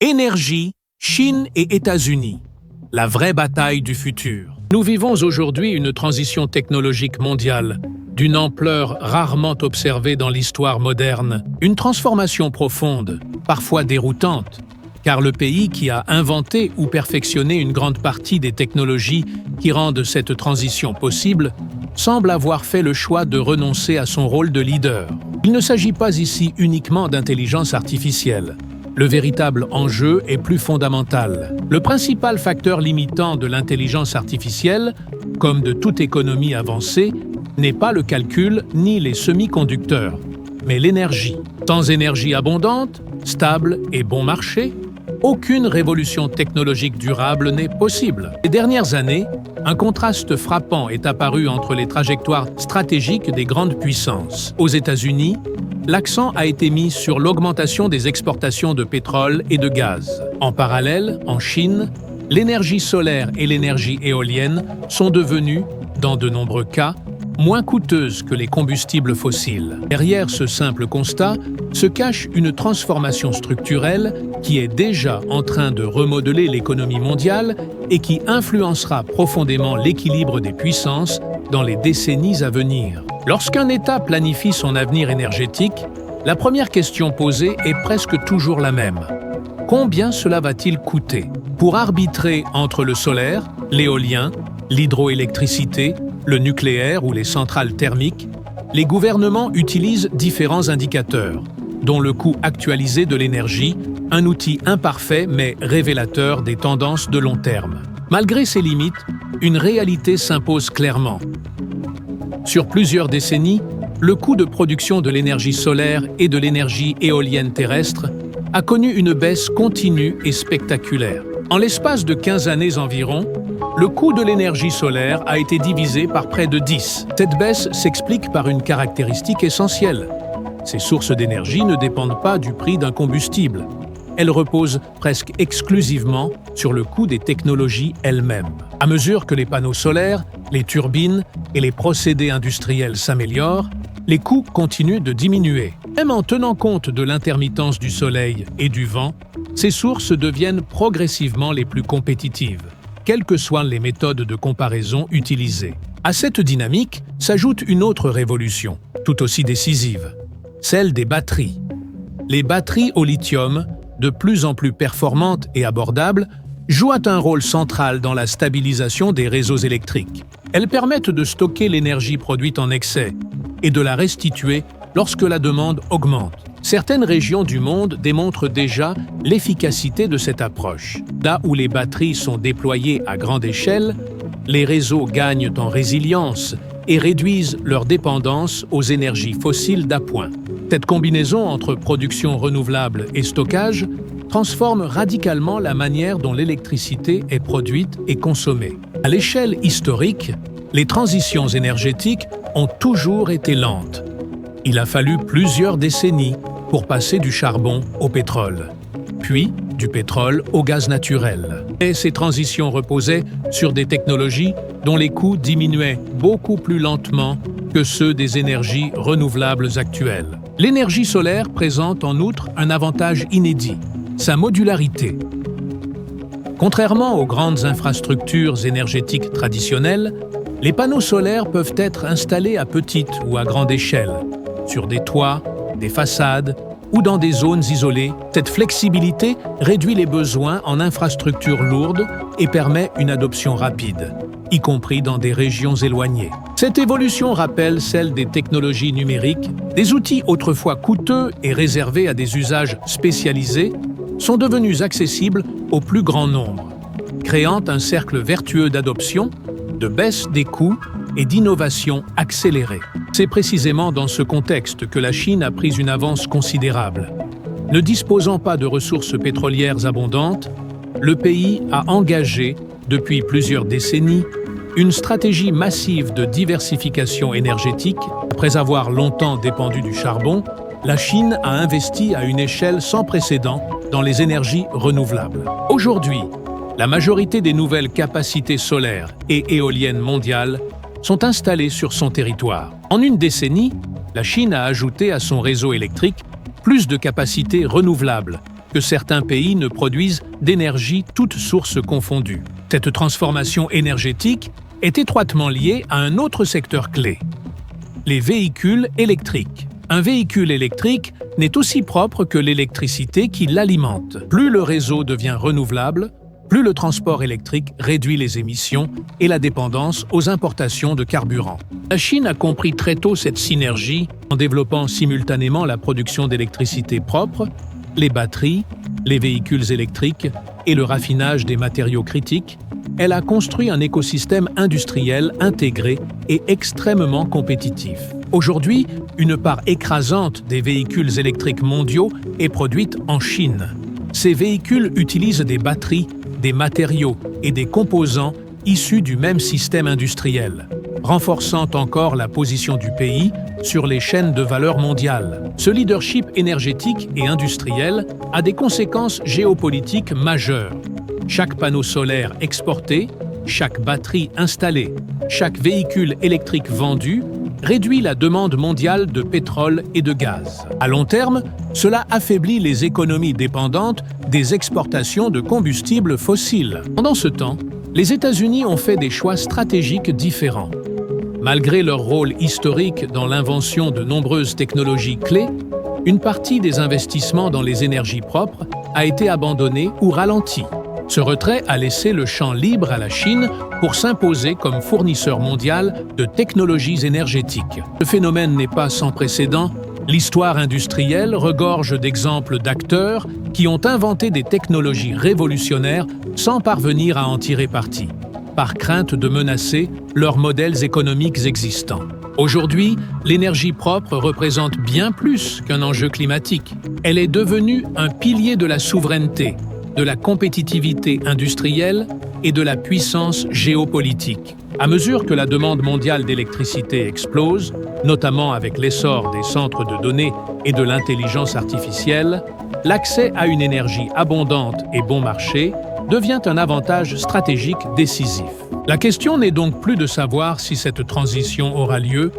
Énergie, Chine et États-Unis. La vraie bataille du futur. Nous vivons aujourd'hui une transition technologique mondiale, d'une ampleur rarement observée dans l'histoire moderne. Une transformation profonde, parfois déroutante, car le pays qui a inventé ou perfectionné une grande partie des technologies qui rendent cette transition possible semble avoir fait le choix de renoncer à son rôle de leader. Il ne s'agit pas ici uniquement d'intelligence artificielle. Le véritable enjeu est plus fondamental. Le principal facteur limitant de l'intelligence artificielle, comme de toute économie avancée, n'est pas le calcul ni les semi-conducteurs, mais l'énergie. Sans énergie abondante, stable et bon marché, aucune révolution technologique durable n'est possible. Ces dernières années, un contraste frappant est apparu entre les trajectoires stratégiques des grandes puissances. Aux États-Unis, l'accent a été mis sur l'augmentation des exportations de pétrole et de gaz. En parallèle, en Chine, l'énergie solaire et l'énergie éolienne sont devenues, dans de nombreux cas, moins coûteuses que les combustibles fossiles. Derrière ce simple constat se cache une transformation structurelle qui est déjà en train de remodeler l'économie mondiale et qui influencera profondément l'équilibre des puissances dans les décennies à venir. Lorsqu'un État planifie son avenir énergétique, la première question posée est presque toujours la même. Combien cela va-t-il coûter? Pour arbitrer entre le solaire, l'éolien, l'hydroélectricité, le nucléaire ou les centrales thermiques, les gouvernements utilisent différents indicateurs, dont le coût actualisé de l'énergie, un outil imparfait mais révélateur des tendances de long terme. Malgré ces limites, une réalité s'impose clairement. Sur plusieurs décennies, le coût de production de l'énergie solaire et de l'énergie éolienne terrestre a connu une baisse continue et spectaculaire. En l'espace de 15 années environ, le coût de l'énergie solaire a été divisé par près de 10. Cette baisse s'explique par une caractéristique essentielle. Ces sources d'énergie ne dépendent pas du prix d'un combustible. Elles reposent presque exclusivement sur le coût des technologies elles-mêmes. À mesure que les panneaux solaires, les turbines et les procédés industriels s'améliorent, les coûts continuent de diminuer. Même en tenant compte de l'intermittence du soleil et du vent, ces sources deviennent progressivement les plus compétitives, quelles que soient les méthodes de comparaison utilisées. À cette dynamique s'ajoute une autre révolution, tout aussi décisive, celle des batteries. Les batteries au lithium, de plus en plus performantes et abordables, jouent un rôle central dans la stabilisation des réseaux électriques. Elles permettent de stocker l'énergie produite en excès et de la restituer lorsque la demande augmente. Certaines régions du monde démontrent déjà l'efficacité de cette approche. Là où les batteries sont déployées à grande échelle, les réseaux gagnent en résilience et réduisent leur dépendance aux énergies fossiles d'appoint. Cette combinaison entre production renouvelable et stockage transforme radicalement la manière dont l'électricité est produite et consommée. À l'échelle historique, les transitions énergétiques ont toujours été lentes. Il a fallu plusieurs décennies pour passer du charbon au pétrole, puis du pétrole au gaz naturel. Et ces transitions reposaient sur des technologies dont les coûts diminuaient beaucoup plus lentement que ceux des énergies renouvelables actuelles. L'énergie solaire présente en outre un avantage inédit, sa modularité. Contrairement aux grandes infrastructures énergétiques traditionnelles, les panneaux solaires peuvent être installés à petite ou à grande échelle, sur des toits, des façades ou dans des zones isolées. Cette flexibilité réduit les besoins en infrastructures lourdes et permet une adoption rapide, y compris dans des régions éloignées. Cette évolution rappelle celle des technologies numériques. Des outils autrefois coûteux et réservés à des usages spécialisés sont devenus accessibles au plus grand nombre, créant un cercle vertueux d'adoption, de baisse des coûts et d'innovation accélérée. C'est précisément dans ce contexte que la Chine a pris une avance considérable. Ne disposant pas de ressources pétrolières abondantes, le pays a engagé, depuis plusieurs décennies, une stratégie massive de diversification énergétique. Après avoir longtemps dépendu du charbon, la Chine a investi à une échelle sans précédent dans les énergies renouvelables. Aujourd'hui, la majorité des nouvelles capacités solaires et éoliennes mondiales sont installées sur son territoire. En une décennie, la Chine a ajouté à son réseau électrique plus de capacités renouvelables que certains pays ne produisent d'énergie toutes sources confondues. Cette transformation énergétique est étroitement liée à un autre secteur clé: les véhicules électriques. Un véhicule électrique n'est aussi propre que l'électricité qui l'alimente. Plus le réseau devient renouvelable, plus le transport électrique réduit les émissions et la dépendance aux importations de carburant. La Chine a compris très tôt cette synergie en développant simultanément la production d'électricité propre, les batteries, les véhicules électriques et le raffinage des matériaux critiques. Elle a construit un écosystème industriel intégré et extrêmement compétitif. Aujourd'hui, une part écrasante des véhicules électriques mondiaux est produite en Chine. Ces véhicules utilisent des batteries, des matériaux et des composants issus du même système industriel, renforçant encore la position du pays sur les chaînes de valeur mondiales. Ce leadership énergétique et industriel a des conséquences géopolitiques majeures. Chaque panneau solaire exporté, chaque batterie installée, chaque véhicule électrique vendu réduit la demande mondiale de pétrole et de gaz. À long terme, cela affaiblit les économies dépendantes des exportations de combustibles fossiles. Pendant ce temps, les États-Unis ont fait des choix stratégiques différents. Malgré leur rôle historique dans l'invention de nombreuses technologies clés, une partie des investissements dans les énergies propres a été abandonnée ou ralentie. Ce retrait a laissé le champ libre à la Chine pour s'imposer comme fournisseur mondial de technologies énergétiques. Ce phénomène n'est pas sans précédent. L'histoire industrielle regorge d'exemples d'acteurs qui ont inventé des technologies révolutionnaires sans parvenir à en tirer parti, par crainte de menacer leurs modèles économiques existants. Aujourd'hui, l'énergie propre représente bien plus qu'un enjeu climatique. Elle est devenue un pilier de la souveraineté, de la compétitivité industrielle et de la puissance géopolitique. À mesure que la demande mondiale d'électricité explose, notamment avec l'essor des centres de données et de l'intelligence artificielle, l'accès à une énergie abondante et bon marché devient un avantage stratégique décisif. La question n'est donc plus de savoir si cette transition aura lieu,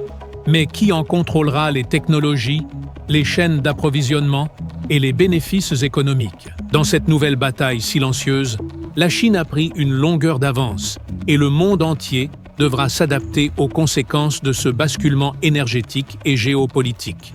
mais qui en contrôlera les technologies, les chaînes d'approvisionnement et les bénéfices économiques. Dans cette nouvelle bataille silencieuse, la Chine a pris une longueur d'avance et le monde entier devra s'adapter aux conséquences de ce basculement énergétique et géopolitique.